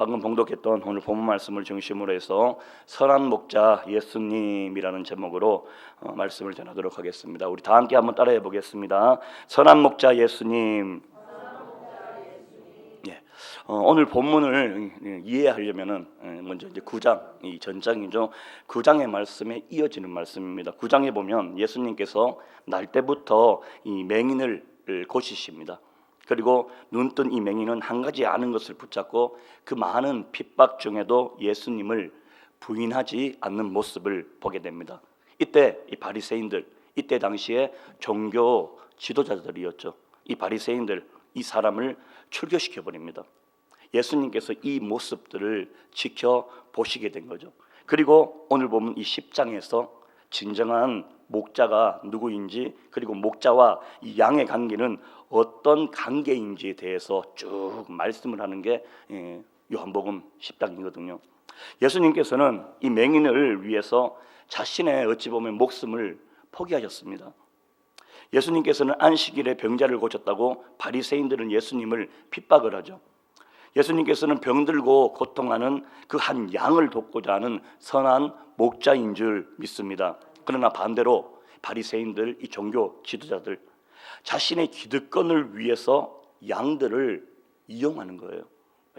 방금 봉독했던 오늘 본문 말씀을 중심으로 해서 선한 목자 예수님이라는 제목으로 말씀을 전하도록 하겠습니다. 우리 다 함께 한번 따라해 보겠습니다. 선한 목자 예수님. 오늘 본문을 이해하려면은 먼저 이제 9장, 이 전장이죠. 9장의 말씀에 이어지는 말씀입니다. 9장에 보면 예수님께서 날 때부터 이 맹인을 고치십니다. 그리고 눈뜬 이 맹인은 한 가지 아는 것을 붙잡고 그 많은 핍박 중에도 예수님을 부인하지 않는 모습을 보게 됩니다. 이때 이 바리새인들, 이때 당시에 종교 지도자들이었죠. 이 바리새인들, 이 사람을 출교시켜 버립니다. 예수님께서 이 모습들을 지켜보시게 된 거죠. 그리고 오늘 보면 이 10장에서 진정한 목자가 누구인지, 그리고 목자와 이 양의 관계는 어떤 관계인지에 대해서 쭉 말씀을 하는 게 요한복음 10장이거든요. 예수님께서는 이 맹인을 위해서 자신의 어찌 보면 목숨을 포기하셨습니다. 예수님께서는 안식일에 병자를 고쳤다고 바리새인들은 예수님을 핍박을 하죠. 예수님께서는 병들고 고통하는 그 한 양을 돕고자 하는 선한 목자인 줄 믿습니다. 그러나 반대로 바리새인들, 이 종교 지도자들, 자신의 기득권을 위해서 양들을 이용하는 거예요.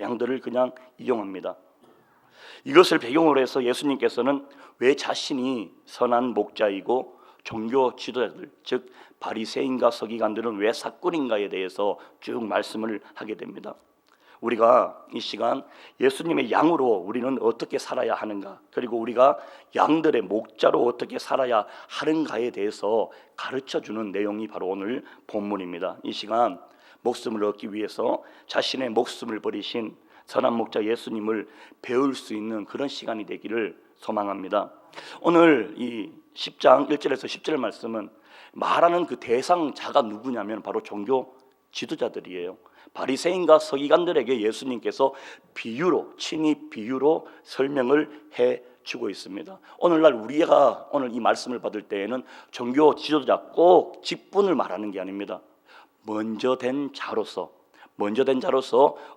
양들을 그냥 이용합니다. 이것을 배경으로 해서 예수님께서는 왜 자신이 선한 목자이고 종교 지도자들, 즉 바리새인과 서기관들은 왜 사꾼인가에 대해서 쭉 말씀을 하게 됩니다. 우리가 이 시간 예수님의 양으로 우리는 어떻게 살아야 하는가, 그리고 우리가 양들의 목자로 어떻게 살아야 하는가에 대해서 가르쳐주는 내용이 바로 오늘 본문입니다. 이 시간 목숨을 얻기 위해서 자신의 목숨을 버리신 선한 목자 예수님을 배울 수 있는 그런 시간이 되기를 소망합니다. 오늘 이 10장 1절에서 10절 말씀은 말하는 그 대상자가 누구냐면 바로 종교 지도자들이에요. 바리새인과 서기관들에게 예수님께서 친히 비유로 설명을 해주고 있습니다. 오늘날 우리가 오늘 이 말씀을 받을 때에는 종교 지도자 꼭 직분을 말하는 게 아닙니다. 먼저 된 자로서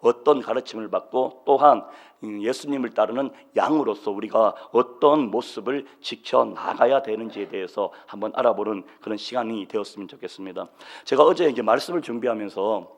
어떤 가르침을 받고 또한 예수님을 따르는 양으로서 우리가 어떤 모습을 지켜나가야 되는지에 대해서 한번 알아보는 그런 시간이 되었으면 좋겠습니다. 제가 어제 이제 말씀을 준비하면서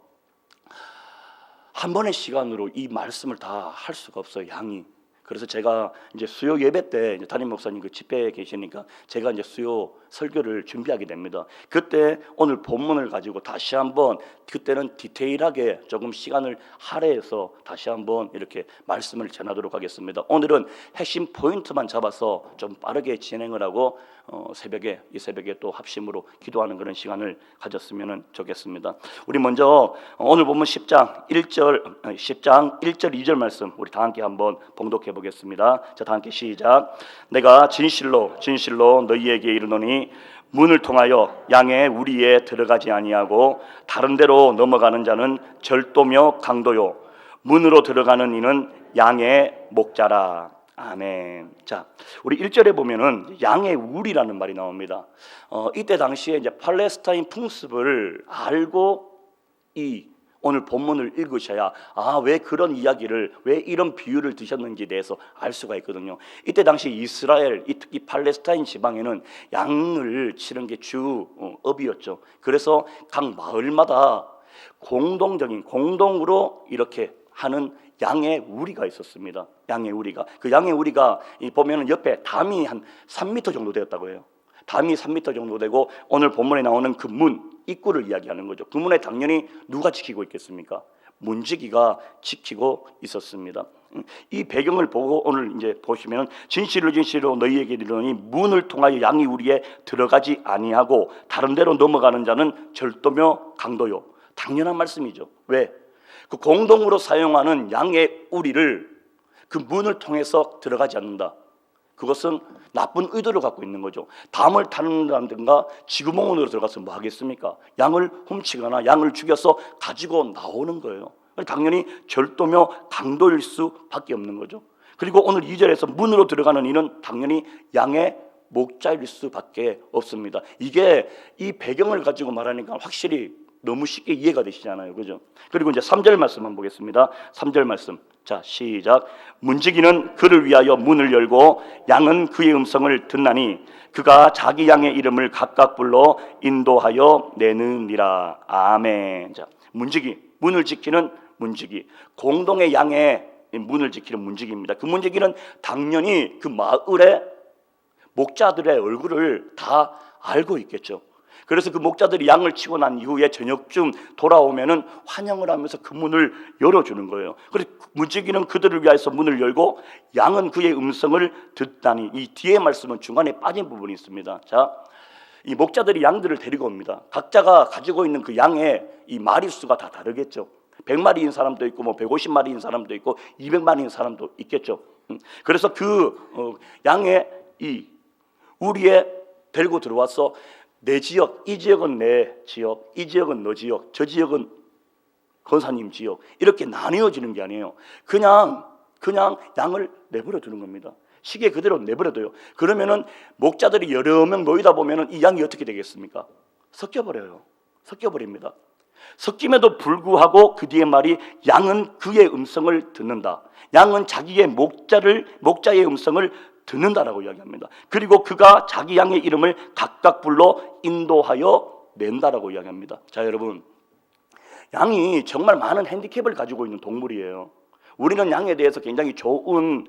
한 번의 시간으로 이 말씀을 다 할 수가 없어요, 양이. 그래서 제가 이제 수요 예배 때 이제 담임 목사님 그 집회에 계시니까 제가 이제 수요 설교를 준비하게 됩니다. 그때 오늘 본문을 가지고 다시 한번, 그때는 디테일하게 조금 시간을 할애해서 다시 한번 이렇게 말씀을 전하도록 하겠습니다. 오늘은 핵심 포인트만 잡아서 좀 빠르게 진행을 하고 이 새벽에 또 합심으로 기도하는 그런 시간을 가졌으면 좋겠습니다. 우리 먼저 오늘 보면 10장 1절 2절 말씀 우리 다 함께 한번 봉독해 보겠습니다. 자, 다 함께 시작. 내가 진실로 너희에게 이르노니 문을 통하여 양의 우리에 들어가지 아니하고 다른 데로 넘어가는 자는 절도며 강도요 문으로 들어가는 이는 양의 목자라. 아멘. 자, 우리 1절에 보면은 양의 우리라는 말이 나옵니다. 이때 당시에 이제 팔레스타인 풍습을 알고 이 오늘 본문을 읽으셔야 왜 그런 이야기를, 왜 이런 비유를 드셨는지에 대해서 알 수가 있거든요. 이때 당시 이스라엘, 특히 팔레스타인 지방에는 양을 치는 게 주업이었죠. 그래서 각 마을마다 공동으로 이렇게 하는 양의 우리가 있었습니다. 양의 우리가, 그 양의 우리가 보면은 옆에 담이 한 3m 정도 되었다고 해요. 담이 3m 정도 되고 오늘 본문에 나오는 그 문, 입구를 이야기하는 거죠. 그 문에 당연히 누가 지키고 있겠습니까? 문지기가 지키고 있었습니다. 이 배경을 보고 오늘 이제 보시면 진실로 너희에게 이르노니 문을 통하여 양이 우리에 들어가지 아니하고 다른 데로 넘어가는 자는 절도며 강도요. 당연한 말씀이죠. 왜? 그 공동으로 사용하는 양의 우리를 그 문을 통해서 들어가지 않는다. 그것은 나쁜 의도를 갖고 있는 거죠. 담을 타는다든가 지구멍으로 들어가서 뭐 하겠습니까? 양을 훔치거나 양을 죽여서 가지고 나오는 거예요. 당연히 절도며 강도일 수밖에 없는 거죠. 그리고 오늘 2절에서 문으로 들어가는 이는 당연히 양의 목자일 수밖에 없습니다. 이게 이 배경을 가지고 말하니까 확실히 너무 쉽게 이해가 되시잖아요. 그죠? 그리고 이제 3절 말씀 한번 보겠습니다. 3절 말씀. 자, 시작. 문지기는 그를 위하여 문을 열고 양은 그의 음성을 듣나니 그가 자기 양의 이름을 각각 불러 인도하여 내느니라. 아멘. 자, 문지기, 문을 지키는 문지기, 공동의 양의 문을 지키는 문지기입니다. 그 문지기는 당연히 그 마을의 목자들의 얼굴을 다 알고 있겠죠. 그래서 그 목자들이 양을 치고 난 이후에 저녁쯤 돌아오면은 환영을 하면서 그 문을 열어주는 거예요. 그래서 문지기는 그들을 위하여서 문을 열고 양은 그의 음성을 듣다니. 이 뒤에 말씀은 중간에 빠진 부분이 있습니다. 자, 이 목자들이 양들을 데리고 옵니다. 각자가 가지고 있는 그 양의 이 마리수가 다 다르겠죠. 100마리인 사람도 있고 뭐 150마리인 사람도 있고 200마리인 사람도 있겠죠. 그래서 그 양의 이 우리에 데리고 들어와서 내 지역, 이 지역은 내 지역, 이 지역은 너 지역, 저 지역은 권사님 지역, 이렇게 나뉘어지는 게 아니에요. 그냥 양을 내버려 두는 겁니다. 시계 그대로 내버려 둬요. 그러면은 목자들이 여러 명 모이다 보면은 이 양이 어떻게 되겠습니까? 섞여버려요. 섞여버립니다. 섞임에도 불구하고 그 뒤에 말이 양은 그의 음성을 듣는다. 양은 자기의 목자의 음성을 듣는다라고 이야기합니다. 그리고 그가 자기 양의 이름을 각각 불러 인도하여 낸다라고 이야기합니다. 자, 여러분, 양이 정말 많은 핸디캡을 가지고 있는 동물이에요. 우리는 양에 대해서 굉장히 좋은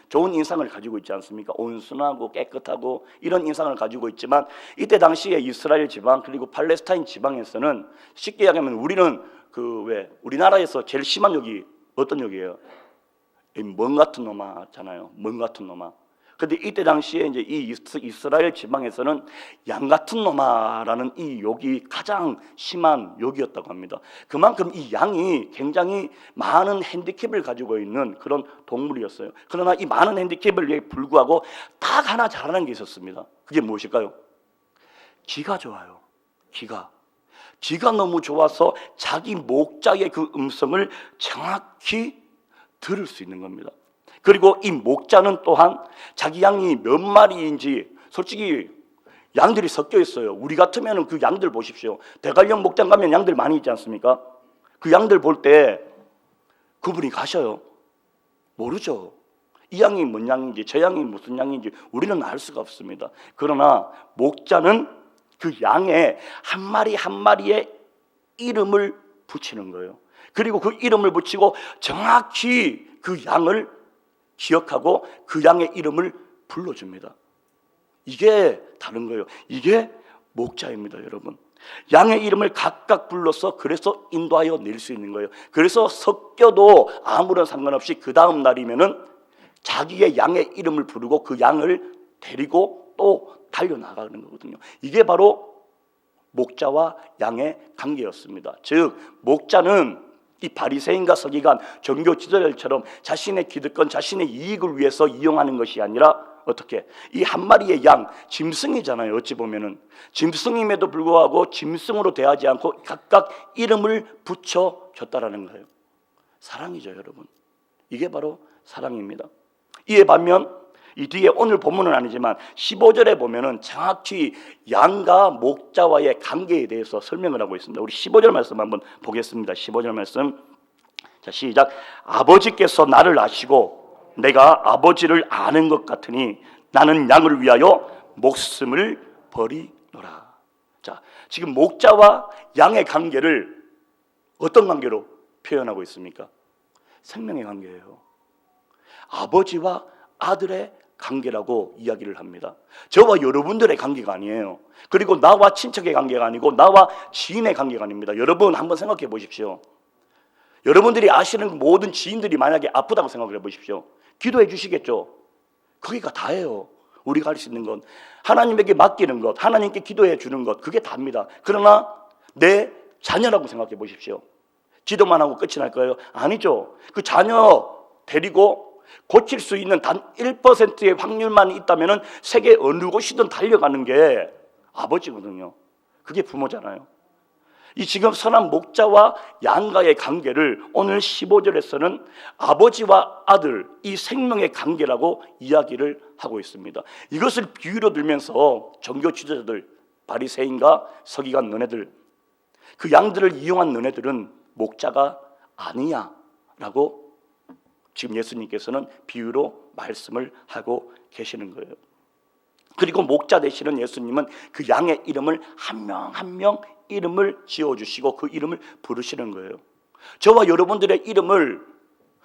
좋은 인상을 가지고 있지 않습니까? 온순하고 깨끗하고 이런 인상을 가지고 있지만 이때 당시에 이스라엘 지방 그리고 팔레스타인 지방에서는 쉽게 이야기하면 우리는 우리나라에서 제일 심한 욕이 어떤 욕이에요? 멍 같은 놈아잖아요. 멍 같은 놈아. 근데 이때 당시에 이제 이 이스라엘 지방에서는 양 같은 놈아라는 이 욕이 가장 심한 욕이었다고 합니다. 그만큼 이 양이 굉장히 많은 핸디캡을 가지고 있는 그런 동물이었어요. 그러나 이 많은 핸디캡을 불구하고 딱 하나 잘하는 게 있었습니다. 그게 무엇일까요? 귀가 좋아요. 귀가 너무 좋아서 자기 목자의 그 음성을 정확히 들을 수 있는 겁니다. 그리고 이 목자는 또한 자기 양이 몇 마리인지, 솔직히 양들이 섞여 있어요. 우리 같으면 그 양들 보십시오. 대관령 목장 가면 양들 많이 있지 않습니까? 그 양들 볼 때 구분이 가셔요? 모르죠. 이 양이 뭔 양인지 저 양이 무슨 양인지 우리는 알 수가 없습니다. 그러나 목자는 그 양의 한 마리 한 마리의 이름을 붙이는 거예요. 그리고 그 이름을 붙이고 정확히 그 양을 기억하고 그 양의 이름을 불러줍니다. 이게 다른 거예요. 이게 목자입니다, 여러분. 양의 이름을 각각 불러서 그래서 인도하여 낼 수 있는 거예요. 그래서 섞여도 아무런 상관없이 그 다음 날이면은 자기의 양의 이름을 부르고 그 양을 데리고 또 달려나가는 거거든요. 이게 바로 목자와 양의 관계였습니다. 즉 목자는 이 바리새인과 서기관, 종교 지도자들처럼 자신의 기득권, 자신의 이익을 위해서 이용하는 것이 아니라 어떻게? 이 한 마리의 양, 짐승이잖아요. 어찌 보면은 짐승임에도 불구하고 짐승으로 대하지 않고 각각 이름을 붙여줬다라는 거예요. 사랑이죠, 여러분. 이게 바로 사랑입니다. 이에 반면 이 뒤에 오늘 본문은 아니지만 15절에 보면은 정확히 양과 목자와의 관계에 대해서 설명을 하고 있습니다. 우리 15절 말씀 한번 보겠습니다. 15절 말씀. 자, 시작. 아버지께서 나를 아시고 내가 아버지를 아는 것 같으니 나는 양을 위하여 목숨을 버리노라. 자, 지금 목자와 양의 관계를 어떤 관계로 표현하고 있습니까? 생명의 관계예요. 아버지와 아들의 관계라고 이야기를 합니다. 저와 여러분들의 관계가 아니에요. 그리고 나와 친척의 관계가 아니고 나와 지인의 관계가 아닙니다. 여러분 한번 생각해 보십시오. 여러분들이 아시는 모든 지인들이 만약에 아프다고 생각을 해 보십시오. 기도해 주시겠죠? 거기가 다예요. 우리가 할 수 있는 건 하나님에게 맡기는 것, 하나님께 기도해 주는 것, 그게 다입니다. 그러나 내 자녀라고 생각해 보십시오. 기도만 하고 끝이 날까요? 아니죠. 그 자녀 데리고 고칠 수 있는 단 1%의 확률만 있다면 세계 어느 곳이든 달려가는 게 아버지거든요. 그게 부모잖아요. 이 지금 선한 목자와 양과의 관계를 오늘 15절에서는 아버지와 아들, 이 생명의 관계라고 이야기를 하고 있습니다. 이것을 비유로 들면서 종교 지도자들, 바리새인과 서기관 너네들, 그 양들을 이용한 너네들은 목자가 아니야 라고 지금 예수님께서는 비유로 말씀을 하고 계시는 거예요. 그리고 목자 되시는 예수님은 그 양의 이름을 한 명 한 명 이름을 지어주시고 그 이름을 부르시는 거예요. 저와 여러분들의 이름을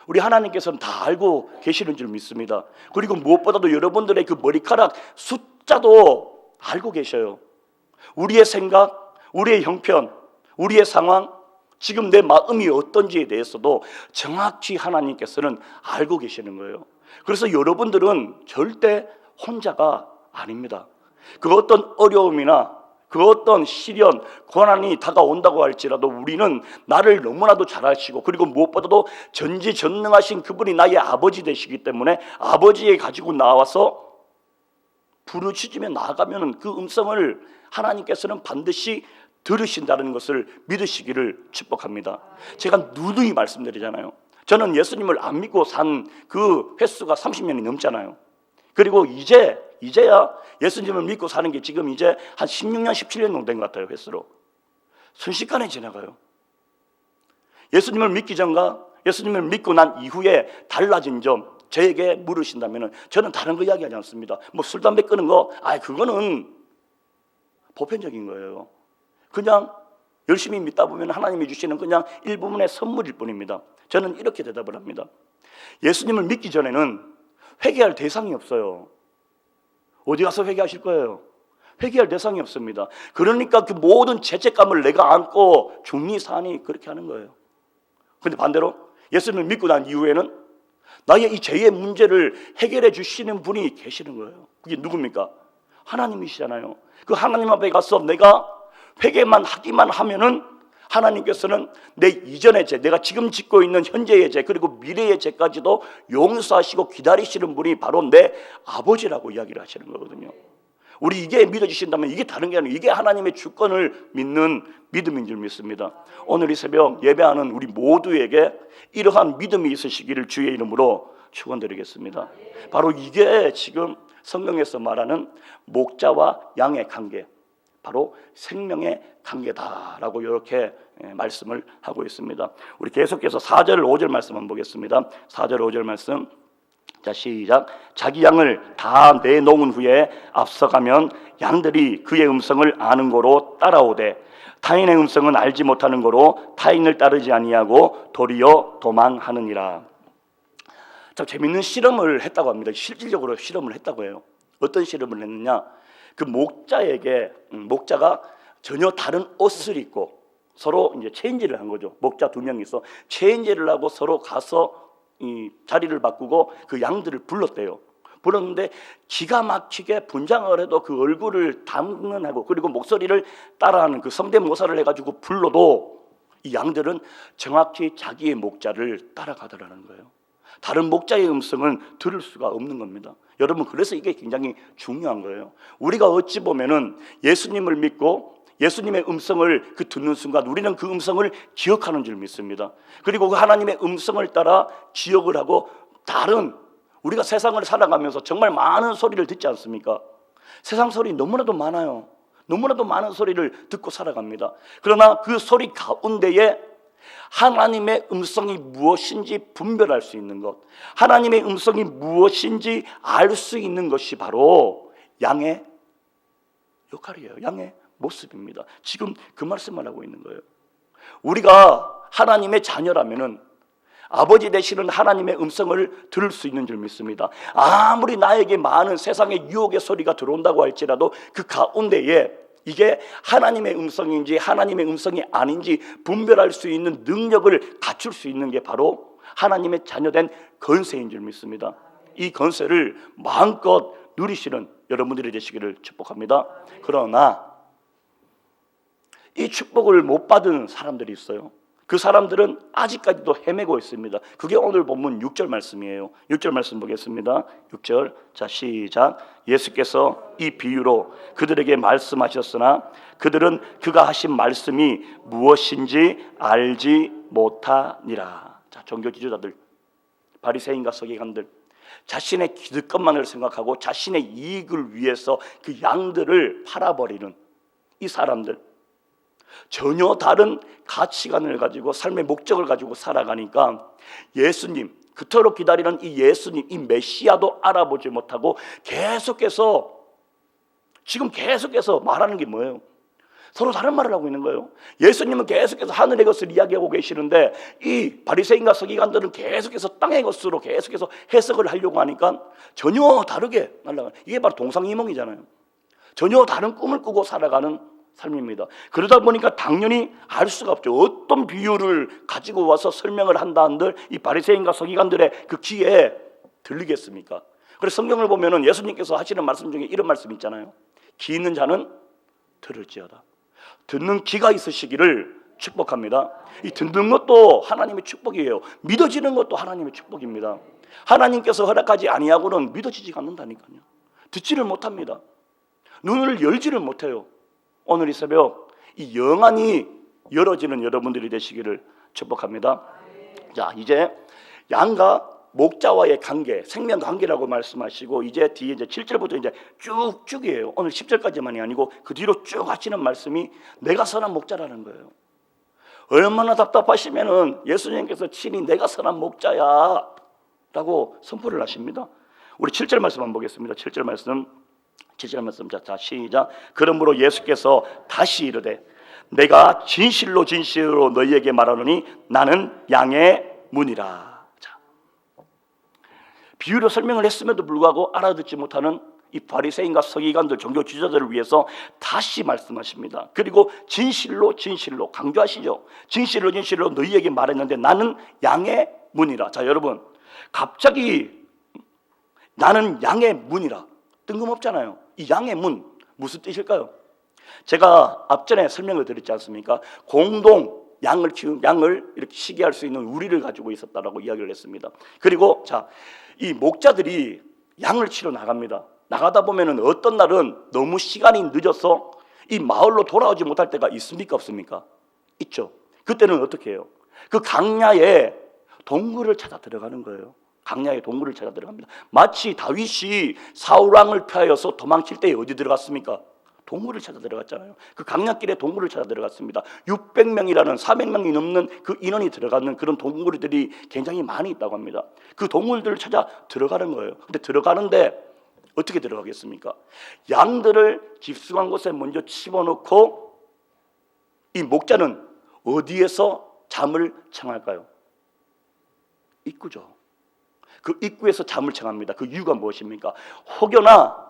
우리 하나님께서는 다 알고 계시는 줄 믿습니다. 그리고 무엇보다도 여러분들의 그 머리카락 숫자도 알고 계셔요. 우리의 생각, 우리의 형편, 우리의 상황, 지금 내 마음이 어떤지에 대해서도 정확히 하나님께서는 알고 계시는 거예요. 그래서 여러분들은 절대 혼자가 아닙니다. 그 어떤 어려움이나 그 어떤 시련, 고난이 다가온다고 할지라도 우리는 나를 너무나도 잘 아시고, 그리고 무엇보다도 전지전능하신 그분이 나의 아버지 되시기 때문에 아버지에 가지고 나와서 부르짖으며 나아가면 그 음성을 하나님께서는 반드시 들으신다는 것을 믿으시기를 축복합니다. 제가 누누이 말씀드리잖아요. 저는 예수님을 안 믿고 산 그 횟수가 30년이 넘잖아요. 그리고 이제야 예수님을 믿고 사는 게 지금 이제 한 16년, 17년 정도 된 것 같아요. 횟수로. 순식간에 지나가요. 예수님을 믿기 전과 예수님을 믿고 난 이후에 달라진 점 저에게 물으신다면 저는 다른 거 이야기하지 않습니다. 뭐 술, 담배 끊은 거, 그거는 보편적인 거예요. 그냥 열심히 믿다 보면 하나님이 주시는 그냥 일부분의 선물일 뿐입니다. 저는 이렇게 대답을 합니다. 예수님을 믿기 전에는 회개할 대상이 없어요. 어디 가서 회개하실 거예요? 회개할 대상이 없습니다. 그러니까 그 모든 죄책감을 내가 안고 중리 사니 그렇게 하는 거예요. 그런데 반대로 예수님을 믿고 난 이후에는 나의 이 죄의 문제를 해결해 주시는 분이 계시는 거예요. 그게 누굽니까? 하나님이시잖아요. 그 하나님 앞에 가서 내가 회개만 하기만 하면은 하나님께서는 내 이전의 죄, 내가 지금 짓고 있는 현재의 죄, 그리고 미래의 죄까지도 용서하시고 기다리시는 분이 바로 내 아버지라고 이야기를 하시는 거거든요. 우리 이게 믿어지신다면 이게 다른 게 아니에요. 이게 하나님의 주권을 믿는 믿음인 줄 믿습니다. 오늘 이 새벽 예배하는 우리 모두에게 이러한 믿음이 있으시기를 주의 이름으로 축원드리겠습니다. 바로 이게 지금 성경에서 말하는 목자와 양의 관계, 바로 생명의 관계다라고 이렇게 말씀을 하고 있습니다. 우리 계속해서 4절 5절 말씀 한번 보겠습니다. 4절 5절 말씀, 자 시작. 자기 양을 다 내놓은 후에 앞서가면 양들이 그의 음성을 아는 거로 따라오되 타인의 음성은 알지 못하는 거로 타인을 따르지 아니하고 도리어 도망하느니라. 참 재밌는 실험을 했다고 합니다. 실질적으로 실험을 했다고 해요. 어떤 실험을 했느냐? 그 목자가 전혀 다른 옷을 입고 서로 이제 체인지를 한 거죠. 목자 2명이서 체인지를 하고 서로 가서 이 자리를 바꾸고 그 양들을 불렀대요. 불렀는데 기가 막히게 분장을 해도 그 얼굴을 담는하고 그리고 목소리를 따라하는 그 성대모사를 해가지고 불러도 이 양들은 정확히 자기의 목자를 따라가더라는 거예요. 다른 목자의 음성은 들을 수가 없는 겁니다. 여러분, 그래서 이게 굉장히 중요한 거예요. 우리가 어찌 보면은 예수님을 믿고 예수님의 음성을 듣는 순간 우리는 그 음성을 기억하는 줄 믿습니다. 그리고 그 하나님의 음성을 따라 기억을 하고 다른 우리가 세상을 살아가면서 정말 많은 소리를 듣지 않습니까? 세상 소리 너무나도 많아요. 너무나도 많은 소리를 듣고 살아갑니다. 그러나 그 소리 가운데에 하나님의 음성이 무엇인지 분별할 수 있는 것, 하나님의 음성이 무엇인지 알 수 있는 것이 바로 양의 역할이에요. 양의 모습입니다. 지금 그 말씀을 하고 있는 거예요. 우리가 하나님의 자녀라면은 아버지 되시는 하나님의 음성을 들을 수 있는 줄 믿습니다. 아무리 나에게 많은 세상의 유혹의 소리가 들어온다고 할지라도 그 가운데에 이게 하나님의 음성인지 하나님의 음성이 아닌지 분별할 수 있는 능력을 갖출 수 있는 게 바로 하나님의 자녀된 권세인 줄 믿습니다. 이 권세를 마음껏 누리시는 여러분들이 되시기를 축복합니다. 그러나 이 축복을 못 받은 사람들이 있어요. 그 사람들은 아직까지도 헤매고 있습니다. 그게 오늘 본문 6절 말씀이에요. 6절 말씀 보겠습니다. 6절, 자 시작. 예수께서 이 비유로 그들에게 말씀하셨으나 그들은 그가 하신 말씀이 무엇인지 알지 못하니라. 자, 종교 지도자들, 바리새인과 서기관들, 자신의 기득권만을 생각하고 자신의 이익을 위해서 그 양들을 팔아버리는 이 사람들, 전혀 다른 가치관을 가지고 삶의 목적을 가지고 살아가니까 예수님, 그토록 기다리는 이 예수님, 이 메시아도 알아보지 못하고 지금 계속해서 말하는 게 뭐예요? 서로 다른 말을 하고 있는 거예요. 예수님은 계속해서 하늘의 것을 이야기하고 계시는데 이 바리새인과 서기관들은 계속해서 땅의 것으로 계속해서 해석을 하려고 하니까 전혀 다르게 날아가는, 이게 바로 동상이몽이잖아요. 전혀 다른 꿈을 꾸고 살아가는 삶입니다. 그러다 보니까 당연히 알 수가 없죠. 어떤 비유를 가지고 와서 설명을 한다 한들 이 바리새인과 서기관들의 그 귀에 들리겠습니까? 그래서 성경을 보면은 예수님께서 하시는 말씀 중에 이런 말씀 있잖아요. 귀 있는 자는 들을지어다. 듣는 귀가 있으시기를 축복합니다. 이 듣는 것도 하나님의 축복이에요. 믿어지는 것도 하나님의 축복입니다. 하나님께서 허락하지 아니하고는 믿어지지가 않는다니까요. 듣지를 못합니다. 눈을 열지를 못해요. 오늘 이 새벽 이 영안이 열어지는 여러분들이 되시기를 축복합니다. 자, 이제 양과 목자와의 관계, 생명 관계라고 말씀하시고 이제 뒤에 이제 7절부터 이제 쭉쭉이에요. 오늘 10절까지만이 아니고 그 뒤로 쭉 하시는 말씀이 내가 선한 목자라는 거예요. 얼마나 답답하시면은 예수님께서 친히 내가 선한 목자야라고 선포를 하십니다. 우리 7절 말씀 한번 보겠습니다. 7절 말씀. 자, 시작. 그러므로 예수께서 다시 이르되 내가 진실로 진실로 너희에게 말하노니 나는 양의 문이라. 비유로 설명을 했음에도 불구하고 알아듣지 못하는 이 바리새인과 서기관들, 종교 지도자들을 위해서 다시 말씀하십니다. 그리고 진실로 강조하시죠. 진실로 너희에게 말했는데 나는 양의 문이라. 자, 여러분, 갑자기 나는 양의 문이라 뜬금없잖아요. 이 양의 문 무슨 뜻일까요? 제가 앞전에 설명을 드렸지 않습니까? 공동 양을 이렇게 시기할 수 있는 우리를 가지고 있었다라고 이야기를 했습니다. 그리고 자, 이 목자들이 양을 치러 나갑니다. 나가다 보면은 어떤 날은 너무 시간이 늦어서 이 마을로 돌아오지 못할 때가 있습니까, 없습니까? 있죠. 그때는 어떻게 해요? 그 강야에 동굴을 찾아 들어가는 거예요. 강야에 동굴을 찾아 들어갑니다. 마치 다윗이 사울 왕을 피하여서 도망칠 때 어디 들어갔습니까? 동굴을 찾아 들어갔잖아요. 그 강약길에 동굴을 찾아 들어갔습니다. 600명이라는 400명이 넘는 그 인원이 들어가는 그런 동굴들이 굉장히 많이 있다고 합니다. 그 동굴들을 찾아 들어가는 거예요. 근데 들어가는데 어떻게 들어가겠습니까? 양들을 깊숙한 곳에 먼저 집어넣고 이 목자는 어디에서 잠을 청할까요? 입구죠. 그 입구에서 잠을 청합니다. 그 이유가 무엇입니까? 혹여나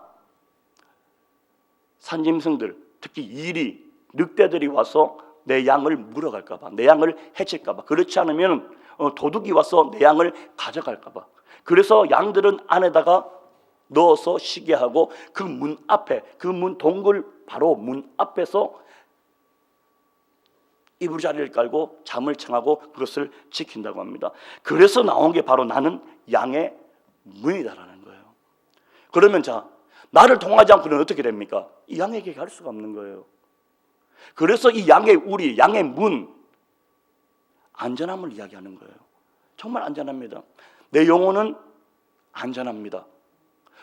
산짐승들, 특히 이리, 늑대들이 와서 내 양을 물어갈까 봐, 내 양을 해칠까 봐, 그렇지 않으면 도둑이 와서 내 양을 가져갈까 봐. 그래서 양들은 안에다가 넣어서 쉬게 하고 그 문 앞에, 그 문 동굴 바로 문 앞에서 이불자리를 깔고 잠을 청하고 그것을 지킨다고 합니다. 그래서 나온 게 바로 나는 양의 문이다라는 거예요. 그러면 자, 나를 통하지 않고는 어떻게 됩니까? 이 양에게 갈 수가 없는 거예요. 그래서 이 양의 우리, 양의 문, 안전함을 이야기하는 거예요. 정말 안전합니다. 내 영혼은 안전합니다.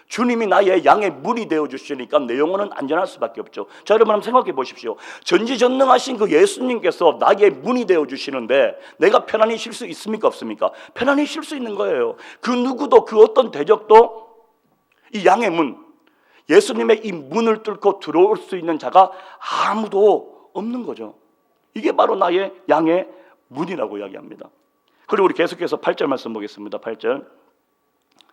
주님이 나의 양의 문이 되어주시니까 내 영혼은 안전할 수밖에 없죠. 자, 여러분 한번 생각해 보십시오. 전지전능하신 그 예수님께서 나의 문이 되어주시는데 내가 편안히 쉴 수 있습니까, 없습니까? 편안히 쉴 수 있는 거예요. 그 누구도, 그 어떤 대적도 이 양의 문, 예수님의 이 문을 뚫고 들어올 수 있는 자가 아무도 없는 거죠. 이게 바로 나의 양의 문이라고 이야기합니다. 그리고 우리 계속해서 8절 말씀 보겠습니다. 8절.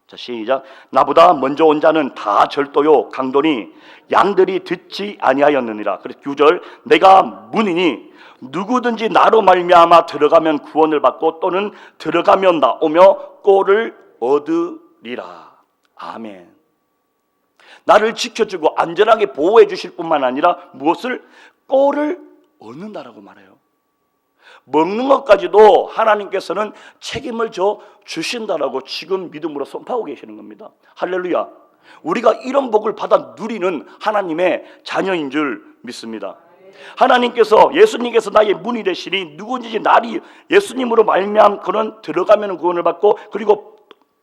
자, 시작. 나보다 먼저 온 자는 다 절도요 강도니 양들이 듣지 아니하였느니라. 그래서 9절. 내가 문이니 누구든지 나로 말미암아 들어가면 구원을 받고 또는 들어가면 나오며 꼴을 얻으리라. 아멘. 나를 지켜주고 안전하게 보호해 주실 뿐만 아니라 무엇을? 꼴을 얻는다라고 말해요. 먹는 것까지도 하나님께서는 책임을 져 주신다라고 지금 믿음으로 선포하고 계시는 겁니다. 할렐루야. 우리가 이런 복을 받아 누리는 하나님의 자녀인 줄 믿습니다. 하나님께서, 예수님께서 나의 문이 되시니 누구든지 나리 예수님으로 말미암고는 들어가면 구원을 받고 그리고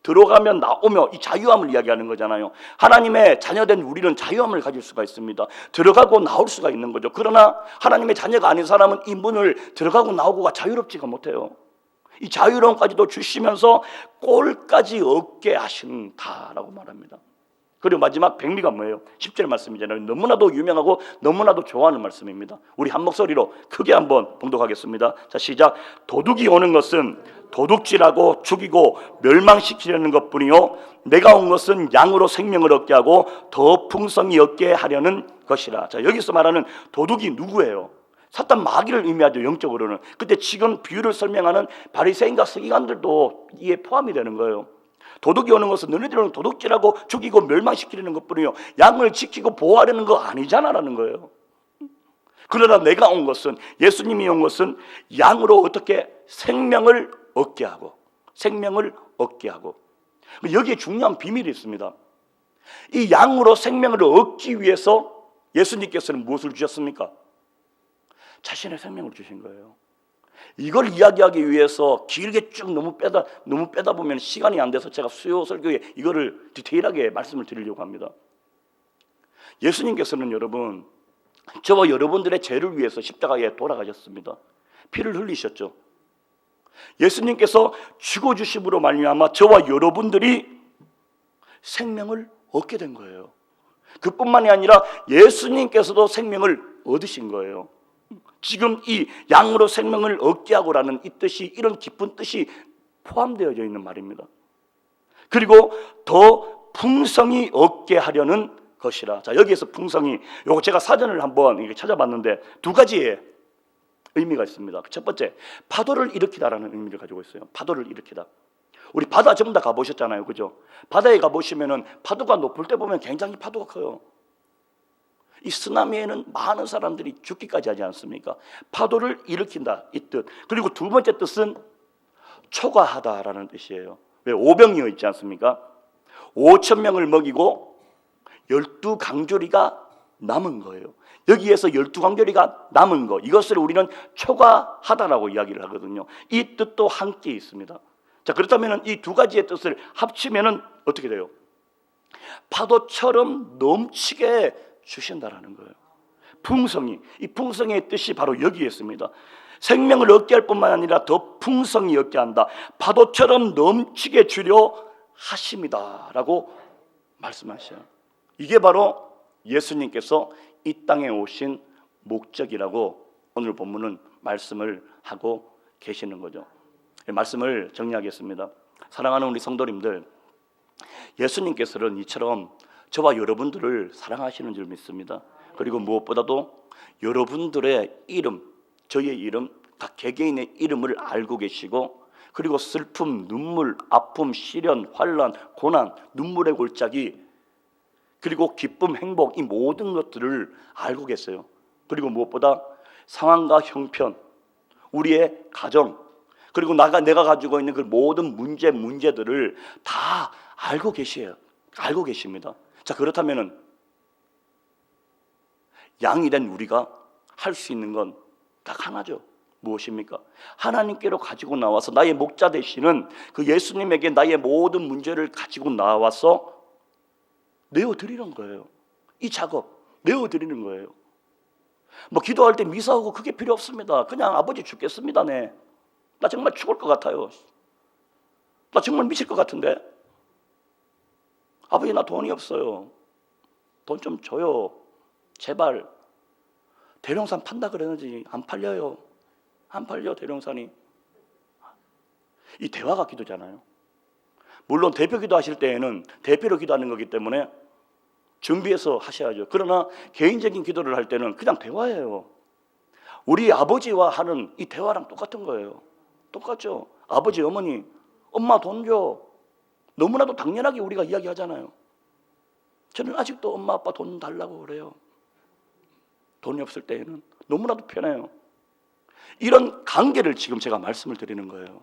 들어가며 나오며 이 자유함을 이야기하는 거잖아요. 하나님의 자녀된 우리는 자유함을 가질 수가 있습니다. 들어가고 나올 수가 있는 거죠. 그러나 하나님의 자녀가 아닌 사람은 이 문을 들어가고 나오고가 자유롭지가 못해요. 이 자유로움까지도 주시면서 꼴까지 얻게 하신다라고 말합니다. 그리고 마지막 백미가 뭐예요? 10절 말씀이잖아요. 너무나도 유명하고 너무나도 좋아하는 말씀입니다. 우리 한 목소리로 크게 한번 봉독하겠습니다. 자, 시작. 도둑이 오는 것은 도둑질하고 죽이고 멸망시키려는 것뿐이요 내가 온 것은 양으로 생명을 얻게 하고 더 풍성히 얻게 하려는 것이라. 자, 여기서 말하는 도둑이 누구예요? 사탄 마귀를 의미하죠, 영적으로는. 근데 지금 비유를 설명하는 바리새인과 서기관들도 이에 포함이 되는 거예요. 도둑이 오는 것은 너희들은 도둑질하고 죽이고 멸망시키려는 것뿐이요 양을 지키고 보호하려는 거 아니잖아라는 거예요. 그러나 내가 온 것은, 예수님이 온 것은 양으로 어떻게 생명을 얻게 하고, 생명을 얻게 하고. 여기에 중요한 비밀이 있습니다. 이 양으로 생명을 얻기 위해서 예수님께서는 무엇을 주셨습니까? 자신의 생명을 주신 거예요. 이걸 이야기하기 위해서 길게 쭉 너무 빼다 보면 시간이 안 돼서 제가 수요 설교에 이거를 디테일하게 말씀을 드리려고 합니다. 예수님께서는 여러분, 저와 여러분들의 죄를 위해서 십자가에 돌아가셨습니다. 피를 흘리셨죠. 예수님께서 죽어주심으로 말미암아 저와 여러분들이 생명을 얻게 된 거예요. 그뿐만이 아니라 예수님께서도 생명을 얻으신 거예요. 지금 이 양으로 생명을 얻게 하고라는 이 뜻이, 이런 깊은 뜻이 포함되어 있는 말입니다. 그리고 더 풍성히 얻게 하려는 것이라. 자, 여기에서 풍성히, 요거 제가 사전을 한번 찾아봤는데 두 가지의 의미가 있습니다. 첫 번째, 파도를 일으키다라는 의미를 가지고 있어요. 파도를 일으키다. 우리 바다 전부 다 가보셨잖아요, 그죠? 바다에 가보시면은 파도가 높을 때 보면 굉장히 파도가 커요. 이 쓰나미에는 많은 사람들이 죽기까지 하지 않습니까? 파도를 일으킨다, 이 뜻. 그리고 두 번째 뜻은 초과하다라는 뜻이에요. 왜? 오병이어 있지 않습니까? 5,000명을 먹이고 12강조리가 남은 거예요. 여기에서 12강조리가 남은 거, 이것을 우리는 초과하다라고 이야기를 하거든요. 이 뜻도 함께 있습니다. 자, 그렇다면 이 두 가지의 뜻을 합치면 어떻게 돼요? 파도처럼 넘치게 주신다라는 거예요. 풍성이, 이 풍성의 뜻이 바로 여기에 있습니다. 생명을 얻게 할 뿐만 아니라 더 풍성히 얻게 한다. 파도처럼 넘치게 주려 하십니다 라고 말씀하셔요. 이게 바로 예수님께서 이 땅에 오신 목적이라고 오늘 본문은 말씀을 하고 계시는 거죠. 말씀을 정리하겠습니다. 사랑하는 우리 성도님들, 예수님께서는 이처럼 저와 여러분들을 사랑하시는 줄 믿습니다. 그리고 무엇보다도 여러분들의 이름, 저의 이름, 각 개개인의 이름을 알고 계시고, 그리고 슬픔, 눈물, 아픔, 시련, 환난, 고난, 눈물의 골짜기, 그리고 기쁨, 행복, 이 모든 것들을 알고 계세요. 그리고 무엇보다 상황과 형편, 우리의 가정, 그리고 내가 가지고 있는 그 모든 문제들을 다 알고 계십니다. 자, 그렇다면은 양이 된 우리가 할 수 있는 건 딱 하나죠. 무엇입니까? 하나님께로 가지고 나와서 나의 목자 되시는 그 예수님에게 나의 모든 문제를 가지고 나와서 내어드리는 거예요. 이 작업 내어드리는 거예요. 뭐 기도할 때 미사하고 그게 필요 없습니다. 그냥 아버지 죽겠습니다. 네. 나 정말 죽을 것 같아요. 나 정말 미칠 것 같은데. 아버지, 나 돈이 없어요. 돈 좀 줘요. 제발. 대령산 판다 그랬는지 안 팔려요. 안 팔려, 대령산이. 이 대화가 기도잖아요. 물론 대표 기도하실 때에는 대표로 기도하는 거기 때문에 준비해서 하셔야죠. 그러나 개인적인 기도를 할 때는 그냥 대화예요. 우리 아버지와 하는 이 대화랑 똑같은 거예요. 똑같죠. 아버지, 어머니, 엄마 돈 줘. 너무나도 당연하게 우리가 이야기하잖아요. 저는 아직도 엄마 아빠 돈 달라고 그래요. 돈이 없을 때에는 너무나도 편해요. 이런 관계를 지금 제가 말씀을 드리는 거예요.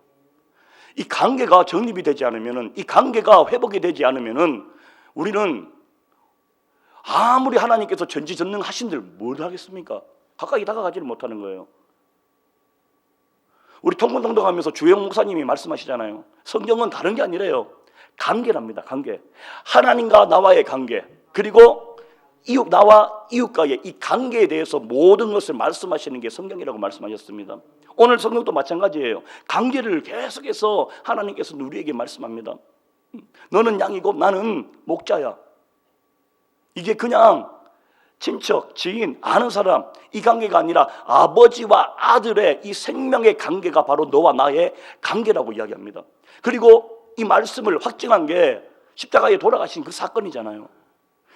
이 관계가 정립이 되지 않으면은, 이 관계가 회복이 되지 않으면은 우리는 아무리 하나님께서 전지전능하신들 뭘 하겠습니까? 가까이 다가가지를 못하는 거예요. 우리 통문동동하면서 주영 목사님이 말씀하시잖아요. 성경은 다른 게 아니래요. 관계랍니다. 관계. 하나님과 나와의 관계, 그리고 나와 이웃과의 이 관계에 대해서 모든 것을 말씀하시는 게 성경이라고 말씀하셨습니다. 오늘 성경도 마찬가지예요. 관계를 계속해서 하나님께서 우리에게 말씀합니다. 너는 양이고 나는 목자야. 이게 그냥 친척, 지인, 아는 사람, 이 관계가 아니라 아버지와 아들의 이 생명의 관계가 바로 너와 나의 관계라고 이야기합니다. 그리고 이 말씀을 확증한 게 십자가에 돌아가신 그 사건이잖아요.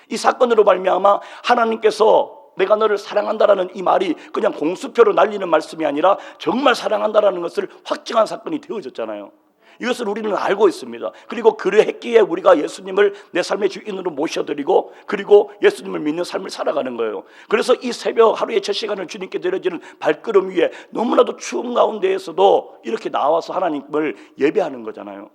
이 사건으로 말미암아 하나님께서 내가 너를 사랑한다라는 이 말이 그냥 공수표로 날리는 말씀이 아니라 정말 사랑한다라는 것을 확증한 사건이 되어졌잖아요. 이것을 우리는 알고 있습니다. 그리고 그랬기에 우리가 예수님을 내 삶의 주인으로 모셔드리고 그리고 예수님을 믿는 삶을 살아가는 거예요. 그래서 이 새벽 하루의 첫 시간을 주님께 드려지는 발걸음 위에 너무나도 추운 가운데에서도 이렇게 나와서 하나님을 예배하는 거잖아요.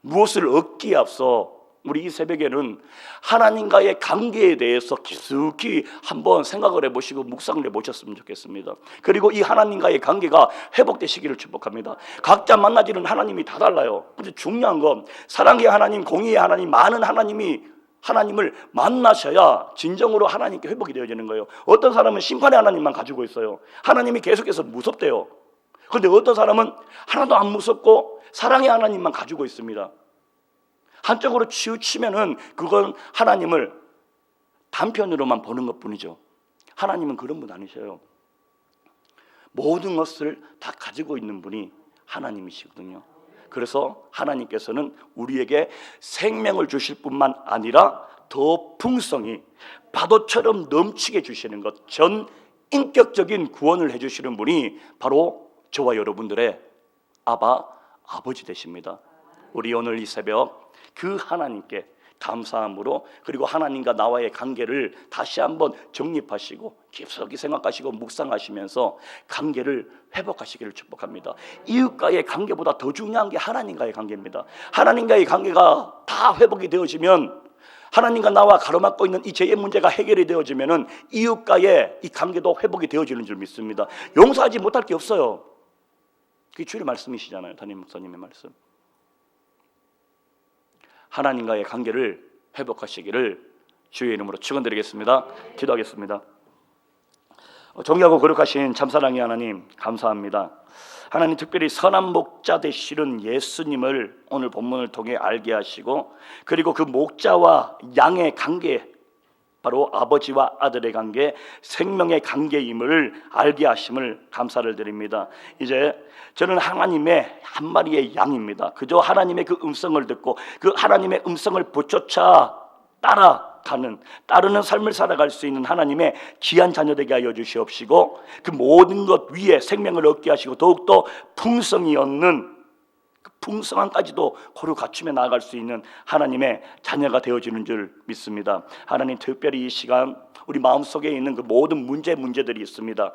무엇을 얻기에 앞서 우리 이 새벽에는 하나님과의 관계에 대해서 깊숙이 한번 생각을 해보시고 묵상을 해보셨으면 좋겠습니다. 그리고 이 하나님과의 관계가 회복되시기를 축복합니다. 각자 만나지는 하나님이 다 달라요. 근데 중요한 건 사랑의 하나님, 공의의 하나님, 많은 하나님을 만나셔야 진정으로 하나님께 회복이 되어지는 거예요. 어떤 사람은 심판의 하나님만 가지고 있어요. 하나님이 계속해서 무섭대요. 그런데 어떤 사람은 하나도 안 무섭고 사랑의 하나님만 가지고 있습니다. 한쪽으로 치우치면은 그건 하나님을 단편으로만 보는 것뿐이죠. 하나님은 그런 분 아니셔요. 모든 것을 다 가지고 있는 분이 하나님이시거든요. 그래서 하나님께서는 우리에게 생명을 주실 뿐만 아니라 더 풍성히 파도처럼 넘치게 주시는 것, 전 인격적인 구원을 해주시는 분이 바로 저와 여러분들의 아버지 되십니다. 우리 오늘 이 새벽 그 하나님께 감사함으로 그리고 하나님과 나와의 관계를 다시 한번 정립하시고 깊숙이 생각하시고 묵상하시면서 관계를 회복하시기를 축복합니다. 이웃과의 관계보다 더 중요한 게 하나님과의 관계입니다. 하나님과의 관계가 다 회복이 되어지면 하나님과 나와 가로막고 있는 이 죄의 문제가 해결이 되어지면은 이웃과의 이 관계도 회복이 되어지는 줄 믿습니다. 용서하지 못할 게 없어요. 그게 주의 말씀이시잖아요. 담임 목사님의 말씀. 하나님과의 관계를 회복하시기를 주의 이름으로 축원드리겠습니다. 기도하겠습니다. 존귀하고 거룩하신 참사랑의 하나님 감사합니다. 하나님 특별히 선한 목자 되시는 예수님을 오늘 본문을 통해 알게 하시고 그리고 그 목자와 양의 관계 바로 아버지와 아들의 관계, 생명의 관계임을 알게 하심을 감사를 드립니다. 이제 저는 하나님의 한 마리의 양입니다. 그저 하나님의 그 음성을 듣고 그 하나님의 음성을 붙여차 따르는 삶을 살아갈 수 있는 하나님의 귀한 자녀 되게 하여 주시옵시고 그 모든 것 위에 생명을 얻게 하시고 더욱더 풍성이 얻는 그 풍성함까지도 고루 갖추며 나아갈 수 있는 하나님의 자녀가 되어지는 줄 믿습니다. 하나님 특별히 이 시간 우리 마음속에 있는 그 모든 문제들이 있습니다.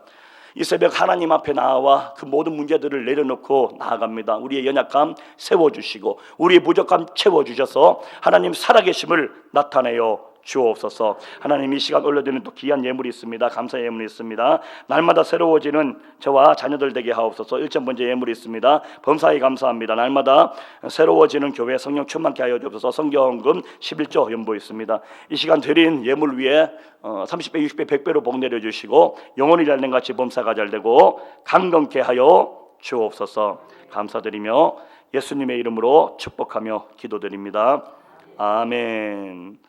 이 새벽 하나님 앞에 나와 그 모든 문제들을 내려놓고 나아갑니다. 우리의 연약함 세워주시고 우리의 부족함 채워주셔서 하나님 살아계심을 나타내어 주옵소서. 하나님 이 시간 올려드리는 또 귀한 예물이 있습니다. 감사의 예물이 있습니다. 날마다 새로워지는 저와 자녀들 되게 하옵소서. 1천 번째 예물이 있습니다. 범사에 감사합니다. 날마다 새로워지는 교회 성령 충만케 하여 주옵소서. 성경금 11조 연보 있습니다. 이 시간 드린 예물 위에 30배, 60배, 100배로 복 내려주시고 영혼이 잘된 같이 범사가 잘되고 강건케 하여 주옵소서. 감사드리며 예수님의 이름으로 축복하며 기도드립니다. 아멘.